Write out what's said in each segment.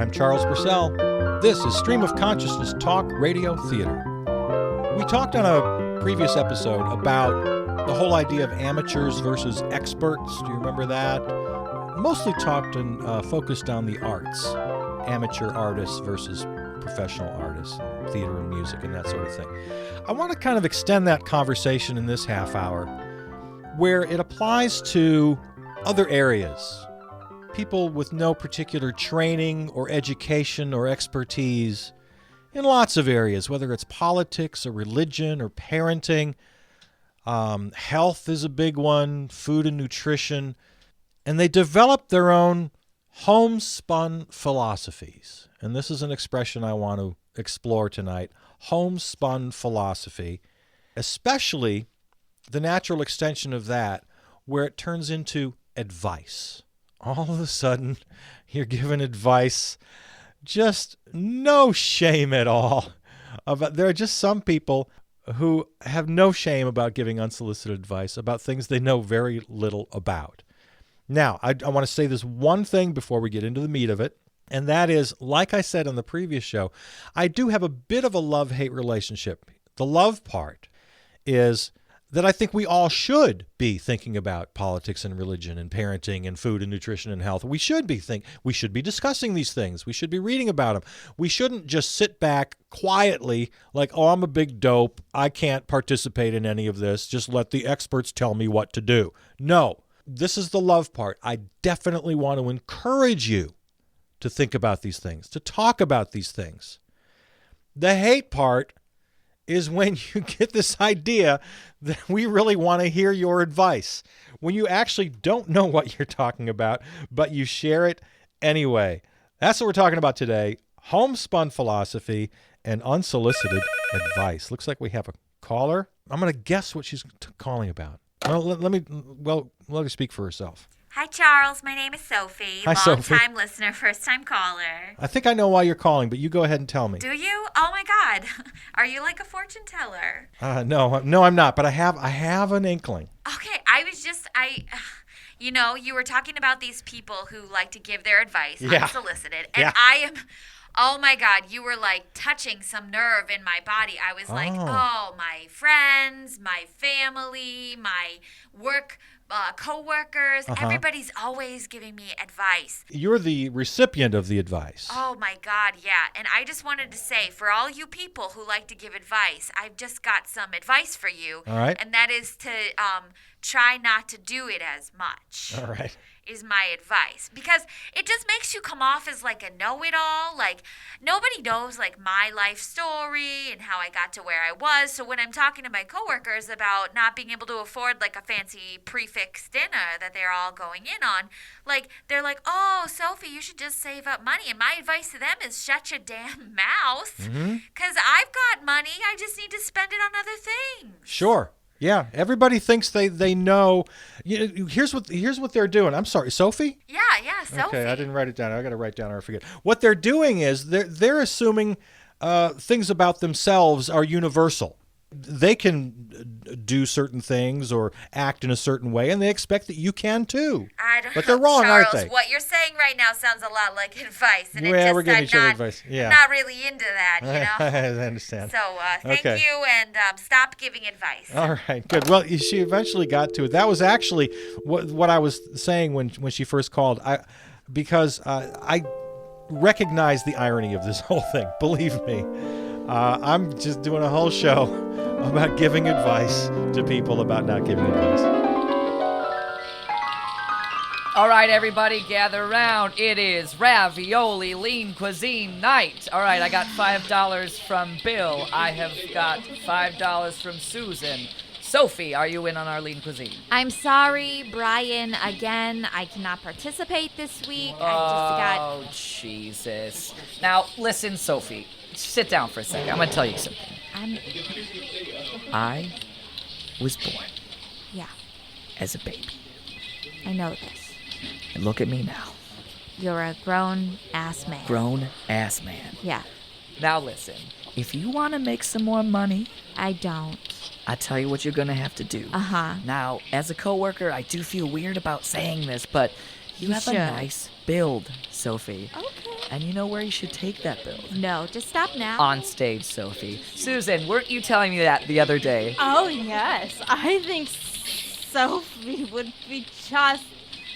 I'm Charles Bursell. This is Stream of Consciousness Talk Radio Theater. We talked on a previous episode about the whole idea of amateurs versus experts. Do you remember that? Mostly talked and focused on the arts, amateur artists versus professional artists, theater and music and that sort of thing. I want to kind of extend that conversation in this half hour where it applies to other areas. People with no particular training or education or expertise in lots of areas, whether it's politics or religion or parenting. Health is a big one, food and nutrition. And they develop their own homespun philosophies. And this is an expression I want to explore tonight, homespun philosophy, especially the natural extension of that where it turns into advice. All of a sudden, you're given advice, just no shame at all. There are just some people who have no shame about giving unsolicited advice about things they know very little about. Now, I want to say this one thing before we get into the meat of it, and that is, like I said on the previous show, I do have a bit of a love-hate relationship. The love part is that I think we all should be thinking about politics and religion and parenting and food and nutrition and health. We should be discussing these things. We should be reading about them. We shouldn't just sit back quietly like, oh, I'm a big dope. I can't participate in any of this. Just let the experts tell me what to do. No, this is the love part. I definitely want to encourage you to think about these things, to talk about these things. The hate part is when you get this idea that we really want to hear your advice, when you actually don't know what you're talking about, but you share it anyway. That's what we're talking about today, homespun philosophy and unsolicited advice. Looks like we have a caller. I'm going to guess what she's calling about. Well, let her speak for herself. Hi, Charles. My name is Sophie. Hi, Sophie. Long-time listener, first-time caller. I think I know why you're calling, but you go ahead and tell me. Do you? Oh, my God. Are you like a fortune teller? No, I'm not, but I have an inkling. Okay, you were talking about these people who like to give their advice unsolicited, and oh my God, you were like touching some nerve in my body. I was like, my friends, my family, my work co-workers, everybody's always giving me advice. You're the recipient of the advice. Oh my God, yeah. And I just wanted to say, for all you people who like to give advice, I've just got some advice for you. All right. And that is to try not to do it as much. All right. Is my advice, because it just makes you come off as like a know-it-all. Like nobody knows like my life story and how I got to where I was. So when I'm talking to my coworkers about not being able to afford like a fancy prefix dinner that they're all going in on, like they're like, "Oh, Sophie, you should just save up money." And my advice to them is shut your damn mouth, because I've got money. I just need to spend it on other things. Sure. Yeah, everybody thinks they know. Here's what they're doing. I'm sorry, Sophie? Yeah, Sophie. Okay, I didn't write it down. I got to write down or I forget. What they're doing is they're assuming things about themselves are universal. They can do certain things or act in a certain way, and they expect that you can too. I don't know, but they're wrong, Charles, aren't they? What you're saying right now sounds a lot like advice, and we're giving each other advice. Yeah, I'm not really into that, you know. I understand. So thank you, and stop giving advice. All right, good. Well, she eventually got to it. That was actually what I was saying when she first called. Because I recognize the irony of this whole thing. Believe me, I'm just doing a whole show about giving advice to people about not giving advice. All right, everybody, gather around. It is ravioli lean cuisine night. All right, I got $5 from Bill. I have got $5 from Susan. Sophie, are you in on our lean cuisine? I'm sorry, Brian. Again, I cannot participate this week. Oh, Jesus. Now, listen, Sophie. Sit down for a second. I'm going to tell you something. I was born. Yeah. As a baby. I know this. And look at me now. You're a grown-ass man. Grown-ass man. Yeah. Now listen, if you want to make some more money... I don't. I tell you what you're going to have to do. Uh-huh. Now, as a coworker, I do feel weird about saying this, but you have a nice build, Sophie. Okay. And you know where you should take that build? No, just stop now. On stage, Sophie. Susan, weren't you telling me that the other day? Oh, yes. I think Sophie would be just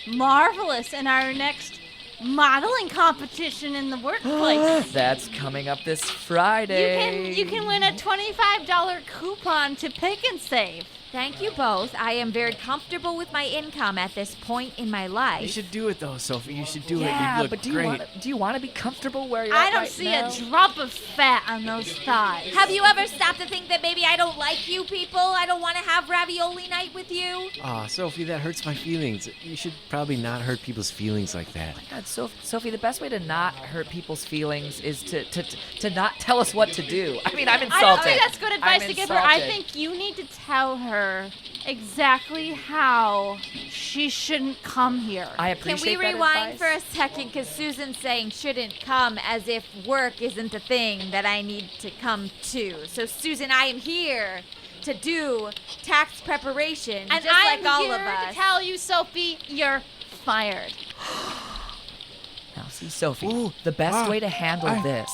marvelous in our next modeling competition in the workplace. That's coming up this Friday. You can win a $25 coupon to Pick and Save. Thank you both. I am very comfortable with my income at this point in my life. You should do it though, Sophie. You should do it. Yeah, You look but do great. you want to be comfortable where you're I at don't right see now? a drop of fat on those thighs. Have you ever stopped to think that maybe I don't like you people? I don't want to have ravioli night with you? Aw, Sophie, that hurts my feelings. You should probably not hurt people's feelings like that. God, Sophie, the best way to not hurt people's feelings is to not tell us what to do. I mean, I'm insulted. I don't think that's good advice I'm to give her. I insulted. think you need to tell her exactly how she shouldn't come here. I Can appreciate we that rewind advice. for a second? Because Susan's saying shouldn't come as if work isn't the thing that I need to come to. So, Susan, I am here to do tax preparation, And just I'm like all here of us. to tell you, Sophie, you're fired. Now, see, Sophie, Ooh, the best ah, way to handle I- this.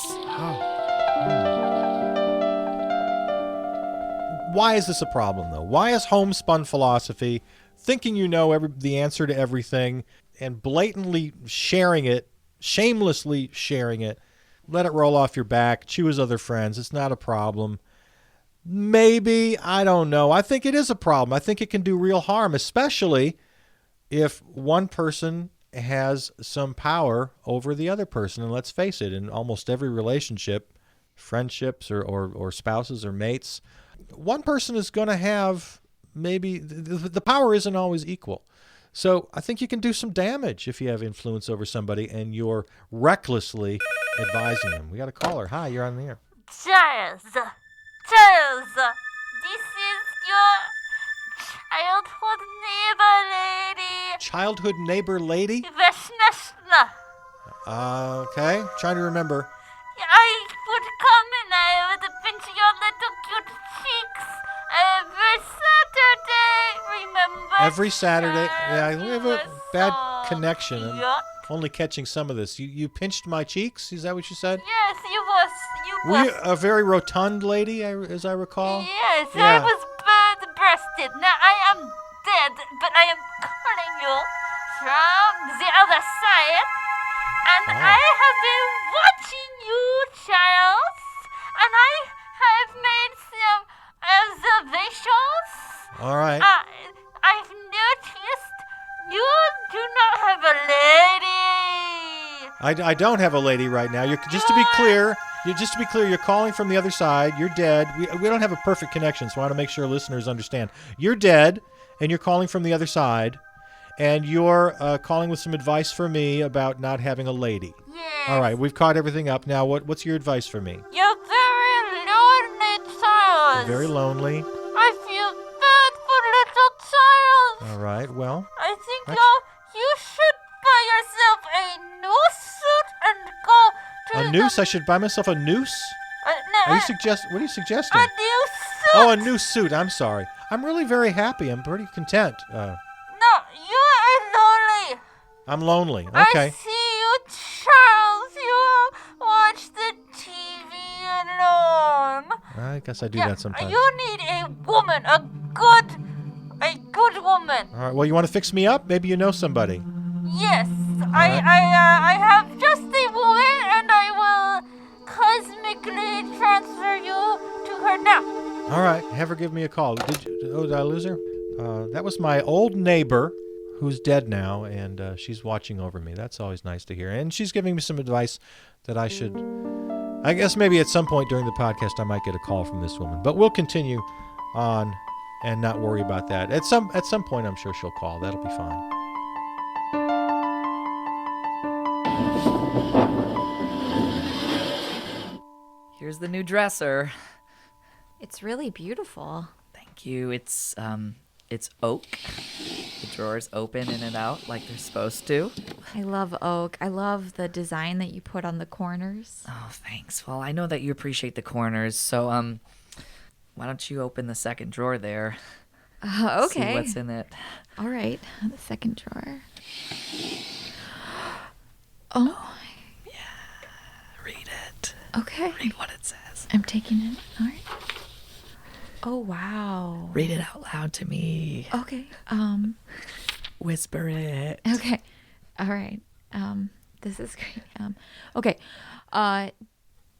Why is this a problem, though? Why is homespun philosophy, thinking you know the answer to everything, and blatantly sharing it, shamelessly sharing it, let it roll off your back, chew as other friends, it's not a problem? Maybe, I don't know. I think it is a problem. I think it can do real harm, especially if one person has some power over the other person. And let's face it, in almost every relationship, friendships or spouses or mates, one person is going to have maybe the power isn't always equal. So I think you can do some damage if you have influence over somebody and you're recklessly advising them. We got a caller. Hi, you're on the air. Charles, this is your childhood neighbor lady. Childhood neighbor lady? Veshnashna. Okay, trying to remember. I would come and I would pinch your little cute cheeks every Saturday, remember? Every Saturday. Yeah, Charles, we have you a were bad so connection. I'm cute. only catching some of this. You pinched my cheeks? Is that what you said? Yes, you Were was. you a very rotund lady, as I recall? Yes, I Yeah. was bird-breasted. Now I am dead, but I am calling you from the other side. And Oh. I have been watching you, Charles. And I have made some observations. All right. I've noticed you do not have a lady. I don't have a lady right now. Just to be clear, you're calling from the other side. You're dead. We don't have a perfect connection, so I want to make sure listeners understand. You're dead, and you're calling from the other side, and you're calling with some advice for me about not having a lady. Yes. All right, we've caught everything up. Now, what's your advice for me? You're very lonely, Charles. Very lonely. I feel bad for little Charles. All right, well, I think That's- you should buy yourself a new suit and go to a noose? I should buy myself a noose? What are you suggesting? a new suit. Oh, a new suit. I'm sorry. I'm really very happy. I'm pretty content. No, you are lonely. I'm lonely. I Okay. see you, Charles. You watch the TV alone. I guess I do that sometimes. You need a woman, a good woman. All right. Well, you want to fix me up? Maybe you know somebody. Yes, I have just a woman, and I will cosmically transfer you to her now. All right. Have her give me a call. Did I lose her? That was my old neighbor, who's dead now, and she's watching over me. That's always nice to hear. And she's giving me some advice that I should. I guess maybe at some point during the podcast I might get a call from this woman. But we'll continue on and not worry about that. At some point, I'm sure she'll call. That'll be fine. Here's the new dresser. It's really beautiful. Thank you. It's oak. The drawers open in and out like they're supposed to. I love oak. I love the design that you put on the corners. Oh, thanks. Well, I know that you appreciate the corners, so why don't you open the second drawer there? Okay. See what's in it. All right. The second drawer. Oh, Okay. Read what it says. I'm taking it. All right. Oh, wow. Read it out loud to me. Okay. Whisper it. Okay. All right. This is great. Okay.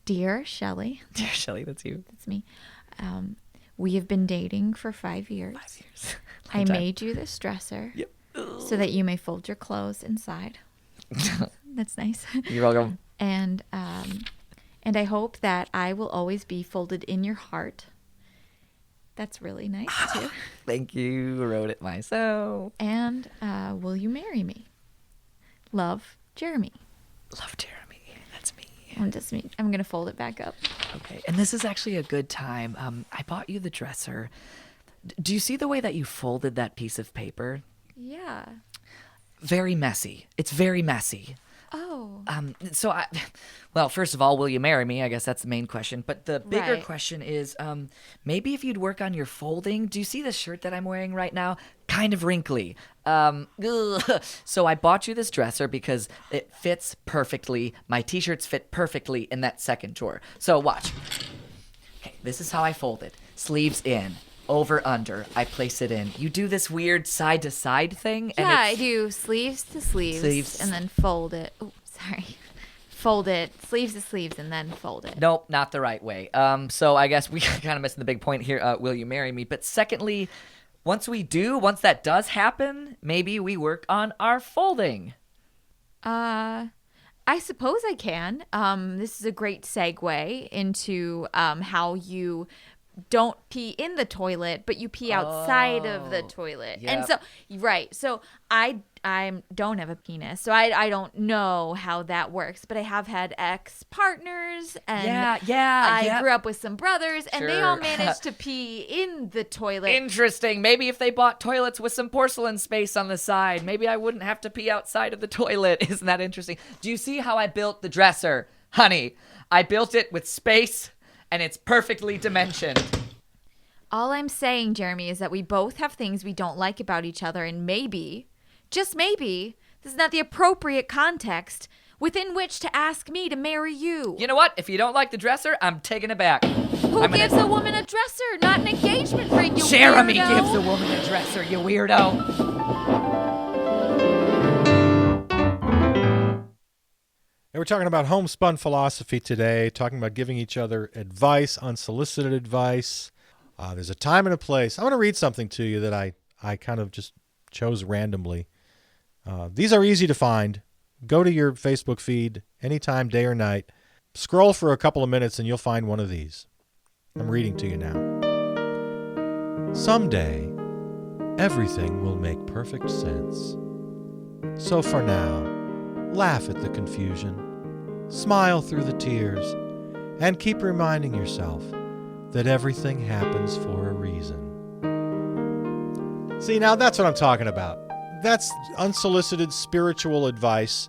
Dear Shelley. Dear Shelley, that's you. That's me. We have been dating for 5 years. 5 years. I Long time. made you this dresser. Yep. So that you may fold your clothes inside. That's nice. You're welcome. And I hope that I will always be folded in your heart. That's really nice too. Thank you. Wrote it myself. And will you marry me? Love, Jeremy. Love Jeremy. That's me. I'm gonna fold it back up. Okay. And this is actually a good time. I bought you the dresser. Do you see the way that you folded that piece of paper? Yeah. Very messy. It's very messy. Oh. Well, first of all, will you marry me? I guess that's the main question. But the bigger Right. question is, maybe if you'd work on your folding. Do you see the shirt that I'm wearing right now? Kind of wrinkly. So I bought you this dresser because it fits perfectly. My t-shirts fit perfectly in that second drawer. So watch. Okay, this is how I fold it. Sleeves in. Over, under. I place it in. You do this weird side-to-side thing. Yeah, and I it's- do sleeves to sleeves, Sleeves. and then fold it. Oh, sorry. Fold it, sleeves to sleeves, and then fold it. Nope, not the right way. So I guess we kind of missing the big point here. Will you marry me? But secondly, once that does happen, maybe we work on our folding. I suppose I can. This is a great segue into how you don't pee in the toilet, but you pee outside of the toilet. Yep. And so, right. So I don't have a penis, so I don't know how that works. But I have had ex-partners, and I grew up with some brothers, and they all Sure. managed to pee in the toilet. Interesting. Maybe if they bought toilets with some porcelain space on the side, maybe I wouldn't have to pee outside of the toilet. Isn't that interesting? Do you see how I built the dresser? Honey, I built it with space, and it's perfectly dimensioned. All I'm saying, Jeremy, is that we both have things we don't like about each other, and maybe, just maybe, this is not the appropriate context within which to ask me to marry you. You know what? If you don't like the dresser, I'm taking it back. Who gives a woman a dresser, not an engagement ring, you Jeremy weirdo? gives a woman a dresser, you weirdo. And we're talking about homespun philosophy today, talking about giving each other advice, unsolicited advice. There's a time and a place. I want to read something to you that I kind of just chose randomly. These are easy to find. Go to your Facebook feed anytime, day or night. Scroll for a couple of minutes and you'll find one of these. I'm reading to you now. Someday, everything will make perfect sense. So for now, laugh at the confusion, smile through the tears, and keep reminding yourself that everything happens for a reason. See, now that's what I'm talking about. That's unsolicited spiritual advice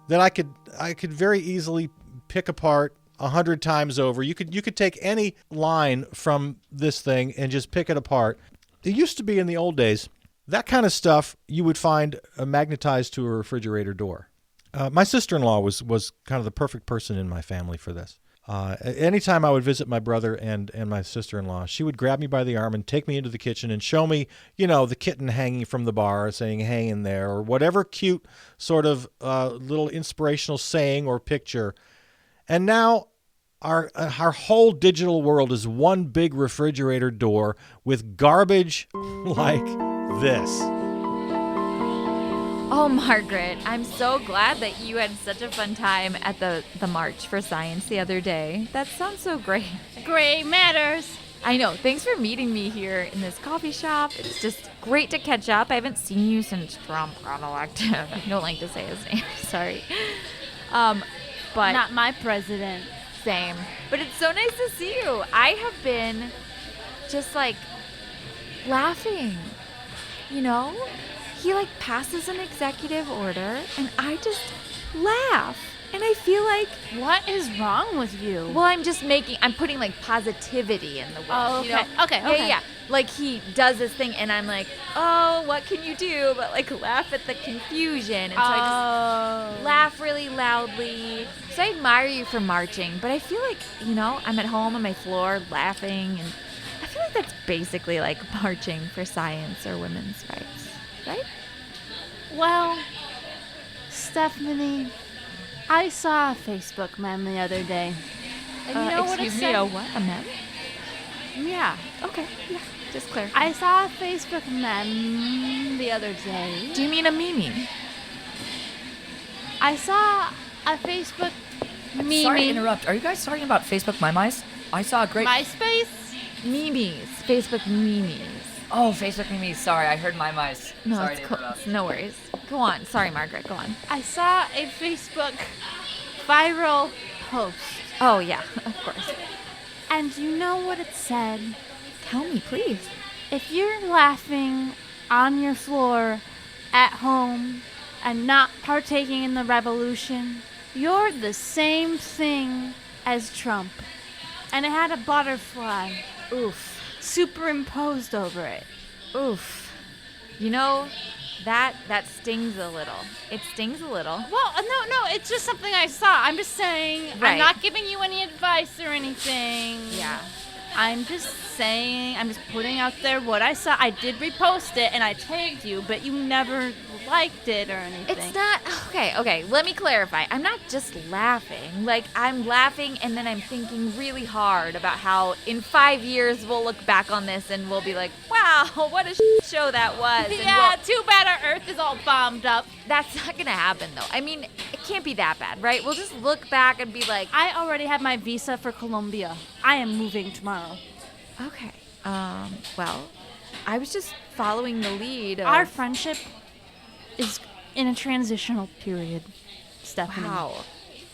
that I could very easily pick apart 100 times over. You could take any line from this thing and just pick it apart. It used to be in the old days, that kind of stuff you would find magnetized to a refrigerator door. My sister-in-law was kind of the perfect person in my family for this. Anytime I would visit my brother and my sister-in-law, she would grab me by the arm and take me into the kitchen and show me, the kitten hanging from the bar saying, "Hang in there," or whatever cute sort of little inspirational saying or picture. And now our whole digital world is one big refrigerator door with garbage like this. Oh, Margaret, I'm so glad that you had such a fun time at the March for Science the other day. That sounds so great. Gray matters. I know. Thanks for meeting me here in this coffee shop. It's just great to catch up. I haven't seen you since Trump got elected. I don't like to say his name. Sorry. But Not my president. same. But it's so nice to see you. I have been just laughing. He passes an executive order and I just laugh. And I feel like, What is wrong with you? well, I'm putting like positivity in the world. Oh, okay. You know? Okay. Yeah. Like he does this thing and I'm like, oh, what can you do but like laugh at the confusion? And so I just laugh really loudly. So I admire you for marching, but I feel like, I'm at home on my floor laughing, and I feel like that's basically like marching for science or women's rights, right? Well, Stephanie, I saw a Facebook meme the other day. And you know what it Excuse said? me, a what? A mem? Yeah. Okay, yeah, just clear. I saw a Facebook meme the other day. Do you mean a Mimi? I saw a Facebook meme. Sorry to interrupt. Are you guys talking about Facebook memes? I saw a great... MySpace? Mimis. Facebook Mimis. Oh, Facebook memes. Sorry, I heard memes. No, Sorry it's to cool. interrupt. No worries. Go on. Sorry, Margaret. Go on. I saw a Facebook viral post. Oh, yeah, of course. And you know what it said? Tell me, please. If you're laughing on your floor at home and not partaking in the revolution, you're the same thing as Trump. And it had a butterfly Oof. superimposed over it. Oof. That stings a little. It stings a little. Well, no, it's just something I saw. I'm just saying, Right. I'm not giving you any advice or anything. Yeah. I'm just saying, I'm just putting out there what I saw. I did repost it and I tagged you, but you never liked it or anything. It's not. Okay. Let me clarify. I'm not just laughing. Like, I'm laughing and then I'm thinking really hard about how in 5 years we'll look back on this and we'll be like, wow, what a show that was. And Yeah, too bad our Earth is all bombed up. that's not going to happen, though. I mean, it can't be that bad, right? We'll just look back and be like, I already have my visa for Colombia. I am moving tomorrow. okay. Well, I was just following the lead of... Our friendship is in a transitional period, Stephanie. Wow.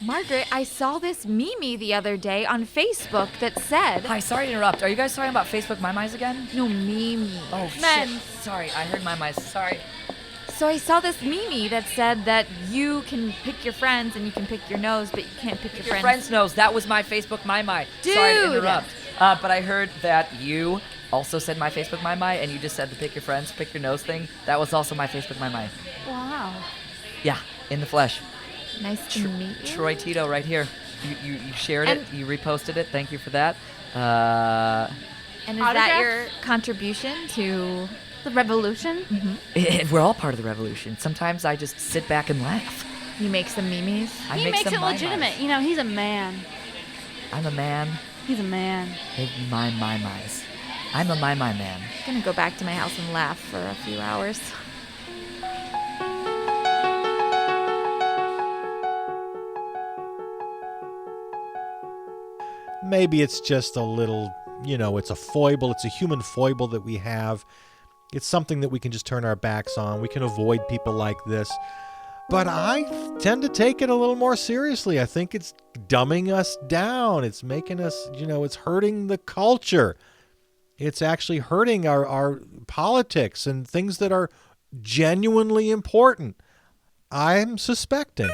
Margaret, I saw this Mimi the other day on Facebook that said... Hi, sorry to interrupt. Are you guys talking about Facebook memes again? No, Mimi. Oh, Men. shit. Sorry, I heard memes. Sorry. So I saw this Mimi that said that you can pick your friends and you can pick your nose, but you can't pick Your friends knows that was my Facebook meme. Sorry to Dude. interrupt. But I heard that you also said my Facebook meme, and you just said to pick your friends, pick your nose thing. That was also my Facebook meme. Wow. Yeah, in the flesh. Nice to meet you. Troy Tito right here. You shared it. You reposted it. Thank you for that. And is that Autograph? your contribution to... The revolution? We're all part of the revolution. Sometimes I just sit back and laugh. You make some Memes? I He make makes some it memes. legitimate. You know, he's a man. I'm a man. He's a man. Make my memes. I'm a my man. I'm gonna go back to my house and laugh for a few hours. Maybe it's just a little, it's a foible. It's a human foible that we have. It's something that we can just turn our backs on. We can avoid people like this. But I tend to take it a little more seriously. I think it's dumbing us down. It's making us, it's hurting the culture. It's actually hurting our politics and things that are genuinely important. I'm suspecting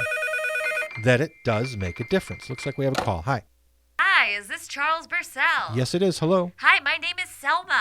that it does make a difference. Looks like we have a call. Hi. Hi, is this Charles Bursell? Yes, it is. Hello. Hi, my name is Selma.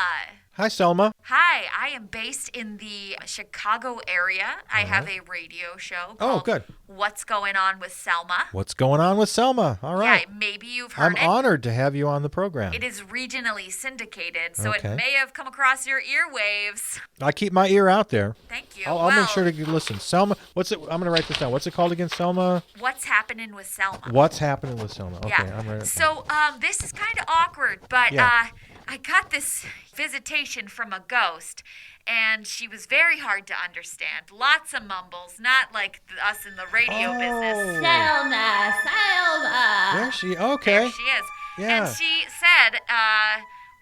Hi, Selma. Hi, I am based in the Chicago area. I have a radio show Oh, called good. What's Going On with Selma. What's going on with Selma? All right. Yeah, maybe you've I'm heard it. honored to have you on the program. It is regionally syndicated, so Okay. it may have come across your earwaves. I keep my ear out there. Thank you. I'll make sure to listen. Selma, what's it? I'm going to write this down. What's it called again, Selma? What's happening with Selma? What's happening with Selma? Okay, Yeah. I'm ready. So, this is kind of awkward, but Yeah. I got this visitation from a ghost, and she was very hard to understand. Lots of mumbles, not like us in the radio business. Selma, Selma. There she. Okay. There she is. Yeah. And she said,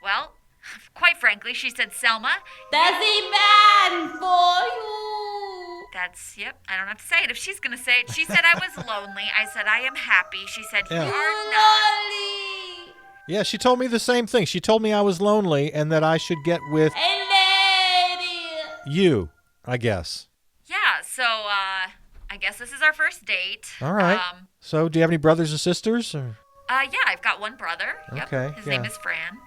well, quite frankly, she said, Selma, That's a man for you. that's, yep, I don't have to say it if she's going to say it. She said I was lonely. I said I am happy. She said, Yeah. you are not. Yeah, she told me the same thing. She told me I was lonely and that I should get with you, I guess. Yeah, so, I guess this is our first date. All right. So, do you have any brothers or sisters? Or? Yeah, I've got one brother. Yep. Okay, His yeah. name is Fran.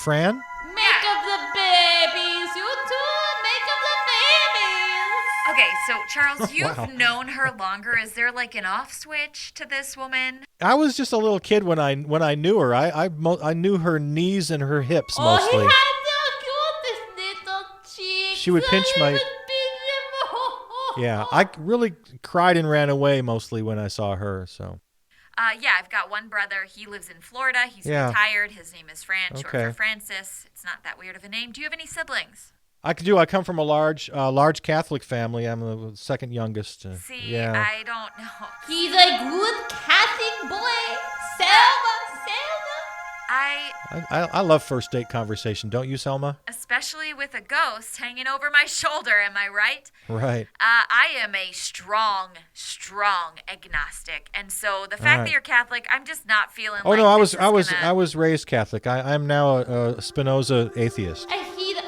Fran? Make up the babies, you two. Make up the babies. Okay, so Charles, you've Wow. known her longer. Is there like an off switch to this woman? I was just a little kid when I knew her. I knew her knees and her hips mostly. Oh, he had the cutest little cheeks. She would pinch He my- would pinch them. Yeah, I really cried and ran away mostly when I saw her. So Yeah, I've got one brother. He lives in Florida. He's Yeah. retired. His name is Fran, short Okay. for Francis. It's not that weird of a name. Do you have any siblings? I come from a large Catholic family. I'm the second youngest. See, yeah. I don't know. He's a good Catholic boy. Selma. I love first date conversation. Don't you, Selma? Especially with a ghost hanging over my shoulder, am I right? Right. I am a strong agnostic, and so the fact right. that you're Catholic, I'm just not feeling. Oh like no, this is gonna... I was raised Catholic. I'm now a Spinoza atheist. A heathen.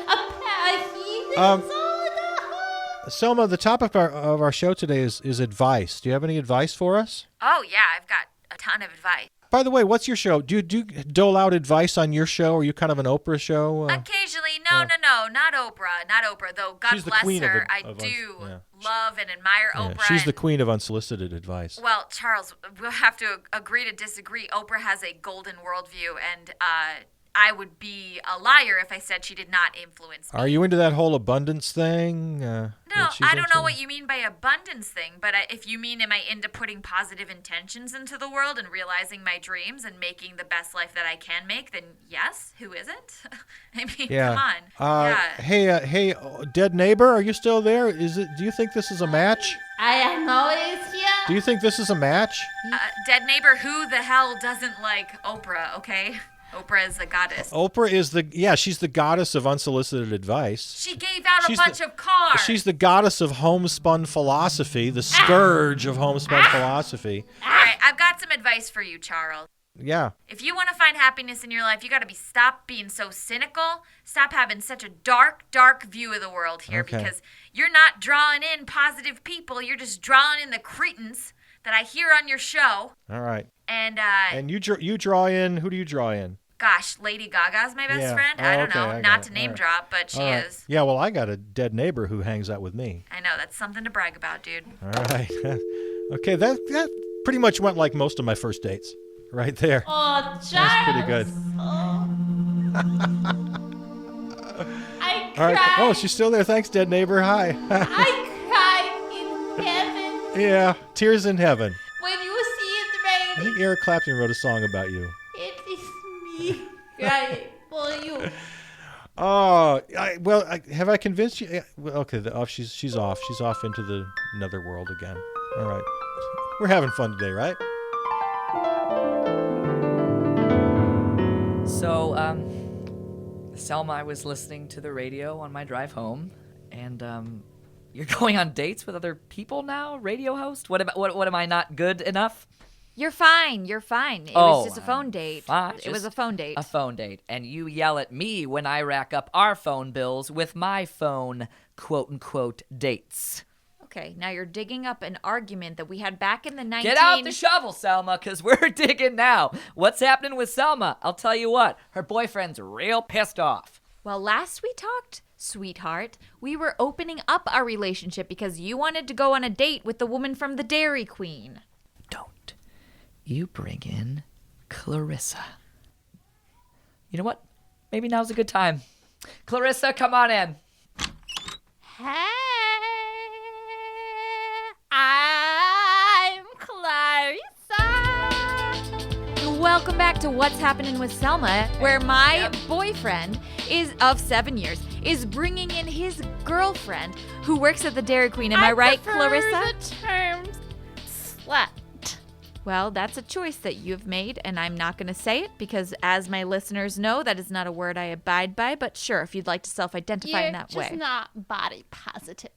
Selma, the topic of our show today is advice. Do you have any advice for us? Oh yeah, I've got a ton of advice. By the way, what's your show? Do you dole out advice on your show? Or are you kind of an Oprah show? Occasionally, no, not Oprah. Though God She's the bless queen of her, it- I of do yeah. love and admire Yeah, Oprah. she's the and- queen of unsolicited advice. Well, Charles, we'll have to agree to disagree. Oprah has a golden worldview, and I would be a liar if I said she did not influence me. Are you into that whole abundance thing? No, that she's I don't know into? what you mean by abundance thing, but if you mean am I into putting positive intentions into the world and realizing my dreams and making the best life that I can make, then yes, who isn't? I mean, Yeah. come on. Yeah. Hey, dead neighbor, are you still there? Do you think this is a match? I am always here. Do you think this is a match? Dead neighbor, who the hell doesn't like Oprah, okay? Oprah is a goddess. Oprah is she's the goddess of unsolicited advice. She gave out She's a bunch of cars. She's the goddess of homespun philosophy, the scourge of homespun philosophy. All right, I've got some advice for you, Charles. Yeah. If you want to find happiness in your life, you got to stop being so cynical. Stop having such a dark view of the world here, Okay. because you're not drawing in positive people. You're just drawing in the cretins that I hear on your show. All right. And And you draw in, who do you draw in? gosh, Lady Gaga's my best Yeah. friend. Oh, I don't okay, know, I got not it. to name All right. drop, but she All right. is. Yeah, well, I got a dead neighbor who hangs out with me. I know, that's something to brag about, dude. All right. Okay, that pretty much went like most of my first dates. Right there. Oh, Charles. That's pretty good. Oh. I All right. cried. Oh, she's still there. Thanks, dead neighbor. Hi. I cried in heaven Yeah, tears in heaven. when you see it I raining. think Eric Clapton wrote a song about you. It is me crying for you. Oh, have I convinced you? Well, okay, she's off. She's off into the netherworld again. All right. We're having fun today, right? So, Selma, I was listening to the radio on my drive home, and you're going on dates with other people now, radio host? What am I not good enough? You're fine. You're fine. It Oh, was just a phone date. fine. It was Just a phone date. A phone date, and you yell at me when I rack up our phone bills with my phone quote-unquote dates. Okay, now you're digging up an argument that we had back in the 19... Get out the shovel, Selma, because we're digging now. What's happening with Selma? I'll tell you what, her boyfriend's real pissed off. Well, last we talked, sweetheart, we were opening up our relationship because you wanted to go on a date with the woman from the Dairy Queen. Don't you bring in Clarissa. You know what? Maybe now's a good time. Clarissa, come on in. Hey, I'm Clarissa. Welcome back to What's Happening with Selma, where my boyfriend of 7 years is bringing in his girlfriend who works at the Dairy Queen. Am I right, prefer Clarissa? the term slut. Well, that's a choice that you've made, and I'm not going to say it because, as my listeners know, that is not a word I abide by. But sure, if you'd like to self-identify You're in that just way. not body positive.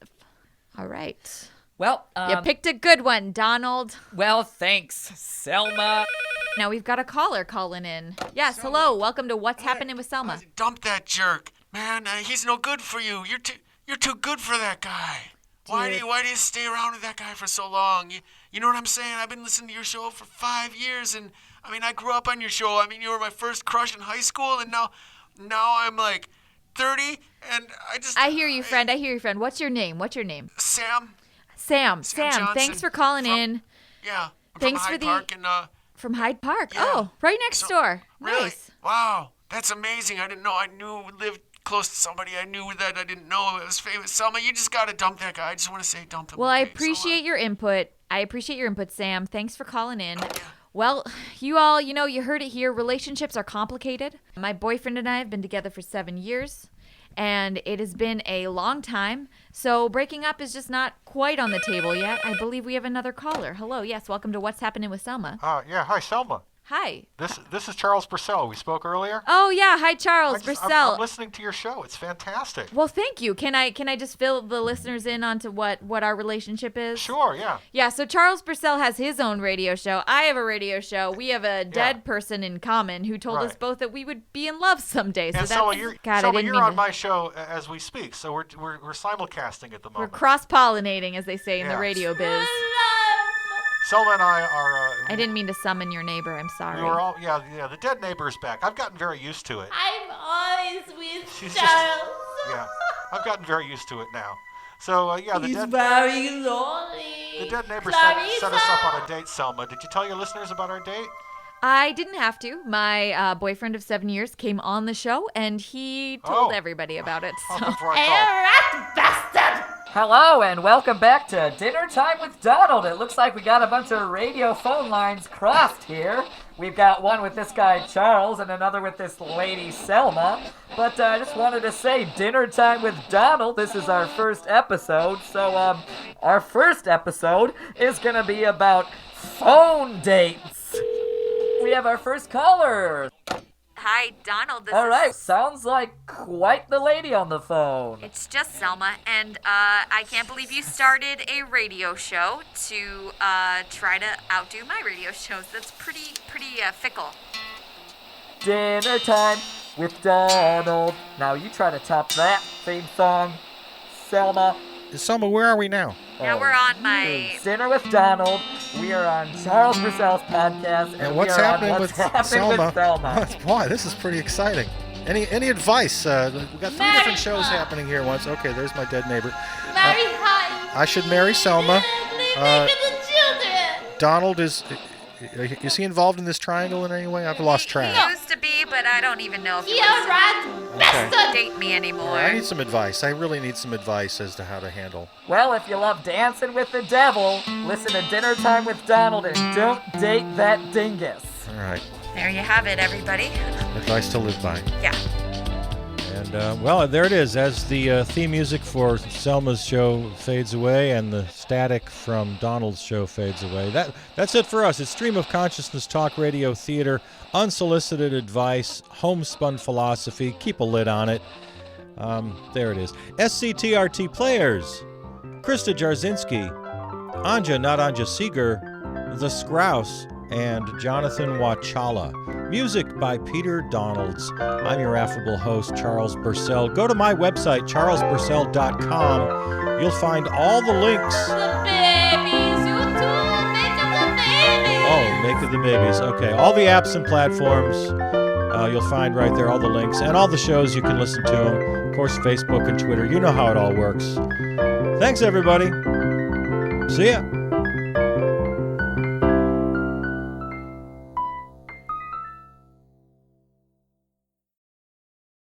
All right. Well, You picked a good one, Donald. well, thanks, Selma. Now we've got a caller calling in. Yes, hello. Welcome to What's Happening with Selma. Dump that jerk, man. He's no good for you. You're too good for that guy. Why do you stay around with that guy for so long? You know what I'm saying? I've been listening to your show for 5 years, and I mean, I grew up on your show. I mean, you were my first crush in high school, and now I'm like 30, and I hear you, friend. What's your name? Sam. Sam, Johnson thanks for calling in. Yeah. Thanks from for Hyde Park and, from Hyde Park. Yeah. Oh, right next door. Really? Nice. Wow, that's amazing. I didn't know. I knew lived close to somebody I knew that I didn't know it was famous. Selma, you just gotta dump that guy. I just want to say dump him. Well, I okay? appreciate your input. Sam. Thanks for calling in. Well, you all, you heard it here. Relationships are complicated. My boyfriend and I have been together for 7 years, and it has been a long time. So breaking up is just not quite on the table yet. I believe we have another caller. Hello. Yes, welcome to What's Happening with Selma. Yeah, hi, Selma. Hi. This is Charles Bursell. We spoke earlier. Oh, yeah. Hi, Charles Bursell. I'm listening to your show. It's fantastic. Well, thank you. Can I just fill the listeners in onto what our relationship is? Sure, yeah. Yeah, so Charles Bursell has his own radio show. I have a radio show. We have a dead person in common who told us both that we would be in love someday. And so Selma, that's you're on my show as we speak, so we're simulcasting at the We're moment. cross-pollinating, as they say in the radio biz. Selma and I are... I didn't mean to summon your neighbor. I'm sorry. We were all... Yeah, the dead neighbor is back. I've gotten very used to it. I'm always with She's Charles. Yeah, I've gotten very used to it now. So, the He's dead... very lonely. The dead neighbor Clarissa. set us up on a date, Selma. Did you tell your listeners about our date? I didn't have to. My boyfriend of 7 years came on the show, and he told everybody about it. So. Before I called. Rat bastard! Hello and welcome back to Dinner Time with Donald. It looks like we got a bunch of radio phone lines crossed here. We've got one with this guy Charles and another with this lady Selma. But I just wanted to say Dinner Time with Donald. This is our first episode. So our first episode is going to be about phone dates. We have our first caller. Hi, Donald. All right, sounds like quite the lady on the phone. It's just Selma, and I can't believe you started a radio show to try to outdo my radio shows. That's pretty fickle. Dinner Time with Donald. Now you try to top that theme song, Selma. Selma, where are we now? Now we're on my... Dinner with Donald. We are on Charles Bursell's podcast. And what's we are happening on with What's Happening Selma? with Selma. Boy, this is pretty exciting. Any advice? We got 3 different shows happening here once. Okay, there's my dead neighbor. Marry high. I should marry Selma. Look at the children. Donald is he involved in this triangle in any way? I've lost track. He used to be, but I don't even know if he You're wants rat to bastard. date me anymore. I need some advice. I really need some advice as to how to handle. Well, if you love dancing with the devil, listen to Dinner Time with Donald and don't date that dingus. All right. There you have it, everybody. Advice to live by. Yeah. And, well, there it is. As the theme music for Selma's show fades away and the static from Donald's show fades away, that's it for us. It's Stream of Consciousness Talk Radio Theater, unsolicited advice, homespun philosophy. Keep a lid on it. There it is. SCTRT players, Krista Jarzinski, Anja, not Anja Seeger, The Scrouse, and Jonathan Wachala. Music by Peter Donalds. I'm your affable host, Charles Bursell. Go to my website, charlesbursell.com. You'll find all the links. The babies, you too, make of the babies. Oh, Make of the Babies. Okay, all the apps and platforms. You'll find right there all the links and all the shows you can listen to them. Of course, Facebook and Twitter. You know how it all works. Thanks, everybody. See ya.